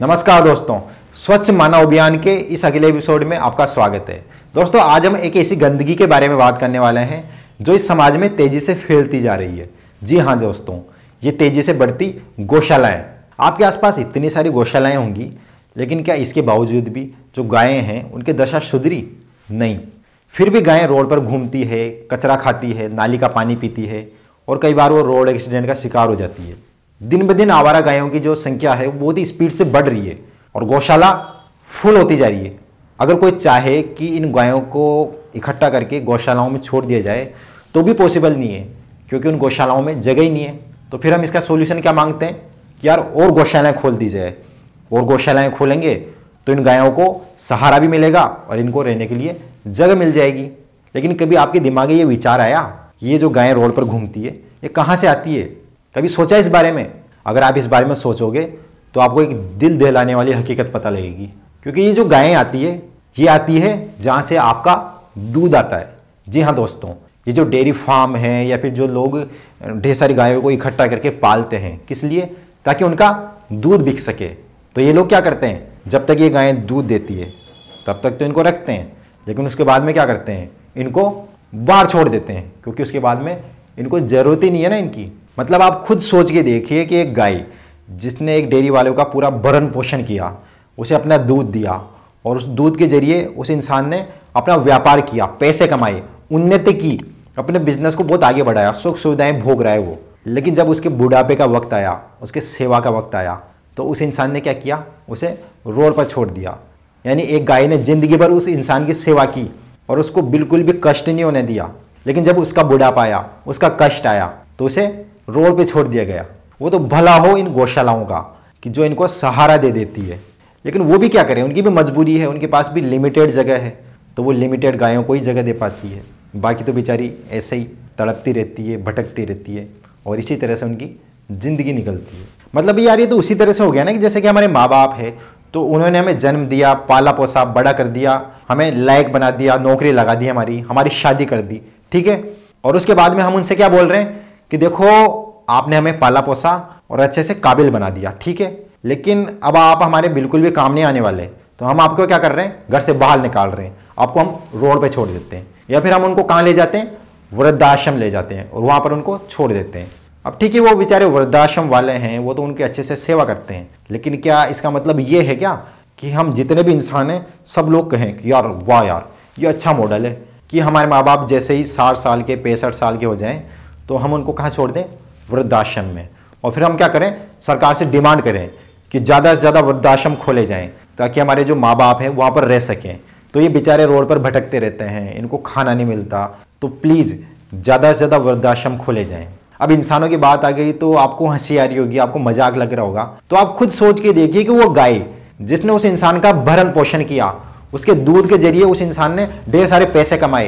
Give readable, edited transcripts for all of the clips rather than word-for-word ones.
नमस्कार दोस्तों, स्वच्छ मानव अभियान के इस अगले एपिसोड में आपका स्वागत है। दोस्तों, आज हम एक ऐसी गंदगी के बारे में बात करने वाले हैं जो इस समाज में तेजी से फैलती जा रही है। जी हाँ दोस्तों, ये तेजी से बढ़ती गौशालाएं। आपके आसपास इतनी सारी गौशालाएं होंगी, लेकिन क्या इसके बावजूद भी जो गायें हैं उनकी दशा सुधरी? नहीं। फिर भी गायें रोड पर घूमती है, कचरा खाती है, नाली का पानी पीती है और कई बार वो रोड एक्सीडेंट का शिकार हो जाती है। दिन ब दिन आवारा गायों की जो संख्या है वो बहुत ही स्पीड से बढ़ रही है और गौशाला फुल होती जा रही है। अगर कोई चाहे कि इन गायों को इकट्ठा करके गौशालाओं में छोड़ दिया जाए तो भी पॉसिबल नहीं है, क्योंकि उन गौशालाओं में जगह ही नहीं है। तो फिर हम इसका सोल्यूशन क्या मांगते हैं कि यार और गौशालाएं खोल दी जाए। और गौशालाएं खोलेंगे तो इन गायों को सहारा भी मिलेगा और इनको रहने के लिए जगह मिल जाएगी। लेकिन कभी आपके दिमाग में ये विचार आया, ये जो गायें रोड पर घूमती है ये कहाँ से आती है? कभी सोचा इस बारे में? अगर आप इस बारे में सोचोगे तो आपको एक दिल दहलाने वाली हकीकत पता लगेगी। क्योंकि ये जो गायें आती है ये आती है जहाँ से आपका दूध आता है। जी हाँ दोस्तों, ये जो डेयरी फार्म है या फिर जो लोग ढेर सारी गायों को इकट्ठा करके पालते हैं, किस लिए? ताकि उनका दूध बिक सके। तो ये लोग क्या करते हैं, जब तक ये गायें दूध देती है तब तक तो इनको रखते हैं, लेकिन उसके बाद में क्या करते हैं, इनको बाहर छोड़ देते हैं, क्योंकि उसके बाद में इनको ज़रूरत ही नहीं है ना इनकी। मतलब आप खुद सोच के देखिए कि एक गाय जिसने एक डेयरी वालों का पूरा भरण पोषण किया, उसे अपना दूध दिया और उस दूध के जरिए उस इंसान ने अपना व्यापार किया, पैसे कमाए, उन्नति की, अपने बिजनेस को बहुत आगे बढ़ाया, सुख सुविधाएं भोग रहा है वो। लेकिन जब उसके बुढ़ापे का वक्त आया, उसके सेवा का वक्त आया, तो उस इंसान ने क्या किया, उसे रोड पर छोड़ दिया। यानी एक गाय ने जिंदगी भर उस इंसान की सेवा की और उसको बिल्कुल भी कष्ट नहीं होने दिया। लेकिन जब उसका बुढ़ापा आया, उसका कष्ट आया, तो उसे रोड पे छोड़ दिया गया। वो तो भला हो इन गौशालाओं का कि जो इनको सहारा दे देती है, लेकिन वो भी क्या करें, उनकी भी मजबूरी है, उनके पास भी लिमिटेड जगह है, तो वो लिमिटेड गायों को ही जगह दे पाती है। बाकी तो बेचारी ऐसे ही तड़पती रहती है, भटकती रहती है और इसी तरह से उनकी ज़िंदगी निकलती है। मतलब यार ये तो उसी तरह से हो गया ना कि जैसे कि हमारे माँ बाप है, तो उन्होंने हमें जन्म दिया, पाला पोसा, बड़ा कर दिया, हमें लायक बना दिया, नौकरी लगा दी, हमारी शादी कर दी, ठीक है। और उसके बाद में हम उनसे क्या बोल रहे हैं कि देखो आपने हमें पाला पोसा और अच्छे से काबिल बना दिया, ठीक है, लेकिन अब आप हमारे बिल्कुल भी काम नहीं आने वाले, तो हम आपको क्या कर रहे हैं, घर से बाहर निकाल रहे हैं, आपको हम रोड पे छोड़ देते हैं। या फिर हम उनको कहाँ ले जाते हैं, वृद्धाश्रम ले जाते हैं और वहाँ पर उनको छोड़ देते हैं। अब ठीक है, वो बेचारे वृद्धाश्रम वाले हैं, वो तो उनके अच्छे से सेवा करते हैं, लेकिन क्या इसका मतलब ये है क्या कि हम जितने भी इंसान हैं सब लोग कहें कि यार वाह यार ये अच्छा मॉडल है कि हमारे माँ बाप जैसे ही 60 साल के 65 साल के हो जाएं तो हम उनको कहाँ छोड़ दें, वृद्धाश्रम में। और फिर हम क्या करें, सरकार से डिमांड करें कि ज़्यादा से ज़्यादा वृद्धाश्रम खोले जाएं ताकि हमारे जो माँ बाप हैं वहाँ पर रह सकें। तो ये बेचारे रोड पर भटकते रहते हैं, इनको खाना नहीं मिलता, तो प्लीज़ ज़्यादा से ज़्यादा वृद्धाश्रम खोले जाएँ। अब इंसानों की बात आ गई तो आपको हंसी आ रही होगी, आपको मजाक लग रहा होगा, तो आप खुद सोच के देखिए कि वो गाय जिसने उस इंसान का भरण पोषण किया, उसके दूध के जरिए उस इंसान ने ढेर सारे पैसे कमाए,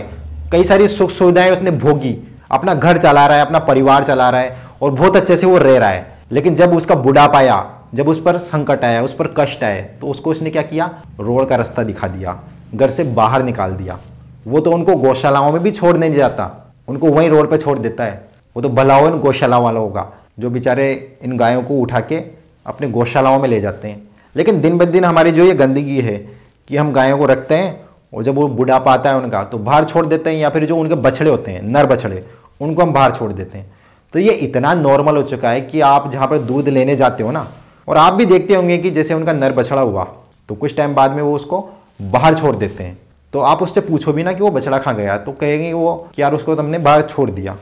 कई सारी सुख सुविधाएं उसने भोगी, अपना घर चला रहा है, अपना परिवार चला रहा है और बहुत अच्छे से वो रह रहा है। लेकिन जब उसका बुढ़ापा आया, जब उस पर संकट आया, उस पर कष्ट आए, तो उसको उसने क्या किया, रोड का रास्ता दिखा दिया, घर से बाहर निकाल दिया। वो तो उनको गौशालाओं में भी छोड़ नहीं जाता, उनको वहीं रोड पर छोड़ देता है। वो तो भला हो इन गौशाला वालों का जो बेचारे इन गायों को उठा के अपने गौशालाओं में ले जाते हैं। लेकिन दिन ब दिन हमारी जो ये गंदगी है कि हम गायों को रखते हैं और जब वो बुढ़ापा आता है उनका तो बाहर छोड़ देते हैं, या फिर जो उनके बछड़े होते हैं, नर बछड़े, उनको हम बाहर छोड़ देते हैं। तो ये इतना नॉर्मल हो चुका है कि आप जहाँ पर दूध लेने जाते हो ना, और आप भी देखते होंगे कि जैसे उनका नर बछड़ा हुआ तो कुछ टाइम बाद में वो उसको बाहर छोड़ देते हैं। तो आप उससे पूछो भी ना कि वो बछड़ा कहाँ गया, तो कहेंगे वो कि यार उसको तुमने बाहर छोड़ दिया।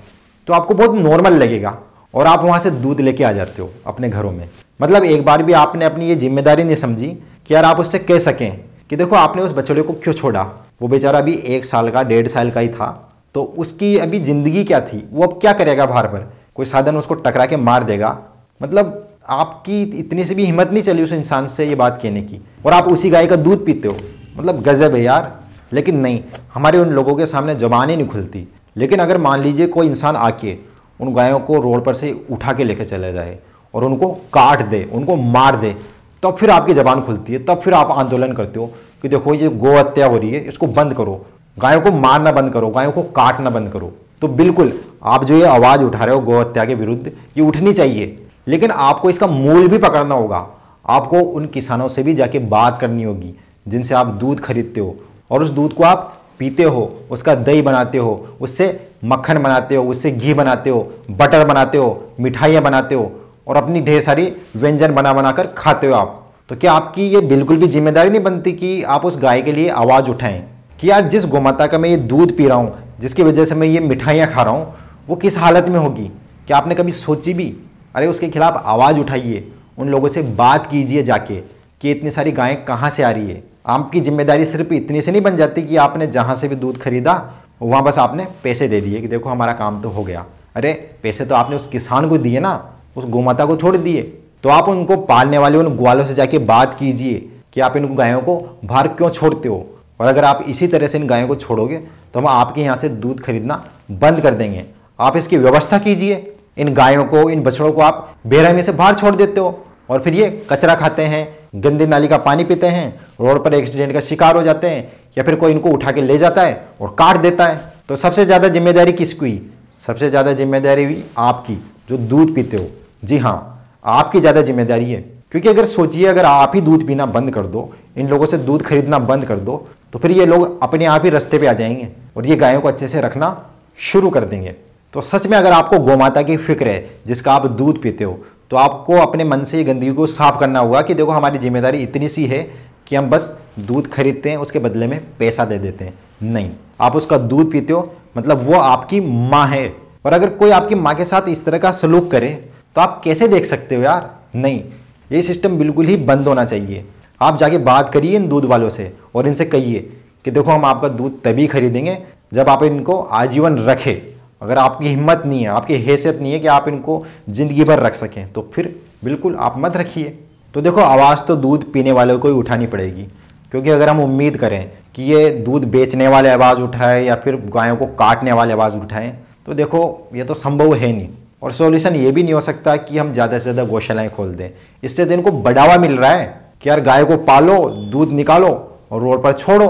तो आपको बहुत नॉर्मल लगेगा और आप वहाँ से दूध लेके आ जाते हो अपने घरों में। मतलब एक बार भी आपने अपनी ये जिम्मेदारी नहीं समझी कि यार आप उससे कह सकें कि देखो आपने उस बछड़े को क्यों छोड़ा, वो बेचारा अभी 1 साल का 1.5 साल का ही था, तो उसकी अभी ज़िंदगी क्या थी, वो अब क्या करेगा, बाहर पर कोई साधन उसको टकरा के मार देगा। मतलब आपकी इतनी सी भी हिम्मत नहीं चली उस इंसान से ये बात कहने की, और आप उसी गाय का दूध पीते हो। मतलब गजब है यार। लेकिन नहीं, हमारे उन लोगों के सामने जुबान ही नहीं खुलती। लेकिन अगर मान लीजिए कोई इंसान आके उन गायों को रोड पर से उठा के लेके चले जाए और उनको काट दे, उनको मार दे, तब फिर आपकी ज़बान खुलती है, तब फिर आप आंदोलन करते हो कि देखो ये गौ हत्या हो रही है, इसको बंद करो, गायों को मारना बंद करो, गायों को काटना बंद करो। तो बिल्कुल आप जो ये आवाज़ उठा रहे हो गौ हत्या के विरुद्ध, ये उठनी चाहिए, लेकिन आपको इसका मूल भी पकड़ना होगा। आपको उन किसानों से भी जाके बात करनी होगी जिनसे आप दूध खरीदते हो, और उस दूध को आप पीते हो, उसका दही बनाते हो, उससे मक्खन बनाते हो, उससे घी बनाते हो, बटर बनाते हो, मिठाइयाँ बनाते हो और अपनी ढेर सारी व्यंजन बना बना कर खाते हो आप। तो क्या आपकी ये बिल्कुल भी जिम्मेदारी नहीं बनती कि आप उस गाय के लिए आवाज़ उठाएं कि यार जिस गोमाता का मैं ये दूध पी रहा हूँ, जिसकी वजह से मैं ये मिठाइयाँ खा रहा हूँ, वो किस हालत में होगी? क्या आपने कभी सोची भी? अरे उसके खिलाफ आवाज़ उठाइए, उन लोगों से बात कीजिए जाके कि इतनी सारी गायें कहाँ से आ रही है। आपकी जिम्मेदारी सिर्फ इतनी से नहीं बन जाती कि आपने जहाँ से भी दूध खरीदा वहाँ बस आपने पैसे दे दिए कि देखो हमारा काम तो हो गया। अरे पैसे तो आपने उस किसान को दिए ना, उस गोमाता को थोड़ी दिए। तो आप उनको पालने वाले उन ग्वालों से जाके बात कीजिए कि आप इन गायों को बाहर क्यों छोड़ते हो, और अगर आप इसी तरह से इन गायों को छोड़ोगे तो हम आपके यहाँ से दूध खरीदना बंद कर देंगे। आप इसकी व्यवस्था कीजिए। इन गायों को, इन बछड़ों को आप बेरहमी से बाहर छोड़ देते हो और फिर ये कचरा खाते हैं, गंदी नाली का पानी पीते हैं, रोड पर एक्सीडेंट का शिकार हो जाते हैं, या फिर कोई इनको उठा के ले जाता है और काट देता है। तो सबसे ज़्यादा जिम्मेदारी किसकी हुई? सबसे ज़्यादा जिम्मेदारी हुई आपकी जो दूध पीते हो। जी हाँ, आपकी ज़्यादा जिम्मेदारी है, क्योंकि अगर सोचिए अगर आप ही दूध पीना बंद कर दो, इन लोगों से दूध खरीदना बंद कर दो, तो फिर ये लोग अपने आप ही रास्ते पे आ जाएंगे और ये गायों को अच्छे से रखना शुरू कर देंगे। तो सच में अगर आपको गोमाता की फिक्र है जिसका आप दूध पीते हो, तो आपको अपने मन से ये गंदगी को साफ करना होगा कि देखो हमारी जिम्मेदारी इतनी सी है कि हम बस दूध खरीदते हैं, उसके बदले में पैसा दे देते हैं। नहीं, आप उसका दूध पीते हो मतलब वो आपकी माँ है, और अगर कोई आपकी माँ के साथ इस तरह का सलूक करे तो आप कैसे देख सकते हो यार? नहीं, ये सिस्टम बिल्कुल ही बंद होना चाहिए। आप जाके बात करिए इन दूध वालों से और इनसे कहिए कि देखो हम आपका दूध तभी खरीदेंगे जब आप इनको आजीवन रखें। अगर आपकी हिम्मत नहीं है, आपकी हैसियत नहीं है कि आप इनको ज़िंदगी भर रख सकें, तो फिर बिल्कुल आप मत रखिए। तो देखो आवाज़ तो दूध पीने वालों को ही उठानी पड़ेगी, क्योंकि अगर हम उम्मीद करें कि ये दूध बेचने वाले आवाज़ उठाए या फिर गायों को काटने वाले आवाज़ उठाएं, तो देखो ये तो संभव है नहीं। और सॉल्यूशन ये भी नहीं हो सकता कि हम ज़्यादा से ज़्यादा गौशालाएँ खोल दें। इससे तो इनको बढ़ावा मिल रहा है कि यार गाय को पालो, दूध निकालो और रोड पर छोड़ो।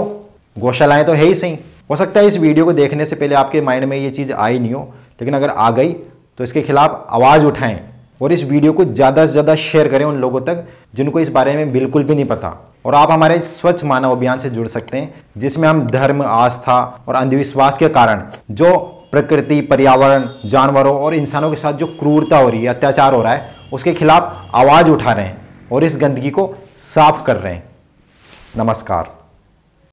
गौशालाएँ तो है ही सही। हो सकता है इस वीडियो को देखने से पहले आपके माइंड में ये चीज़ आई नहीं हो, लेकिन अगर आ गई तो इसके खिलाफ आवाज़ उठाएं और इस वीडियो को ज़्यादा से ज़्यादा शेयर करें उन लोगों तक जिनको इस बारे में बिल्कुल भी नहीं पता। और आप हमारे स्वच्छ मानव अभियान से जुड़ सकते हैं, जिसमें हम धर्म, आस्था और अंधविश्वास के कारण जो प्रकृति, पर्यावरण, जानवरों और इंसानों के साथ जो क्रूरता हो रही है, अत्याचार हो रहा है, उसके खिलाफ आवाज़ उठा रहे हैं और इस गंदगी को साफ कर रहे हैं। नमस्कार।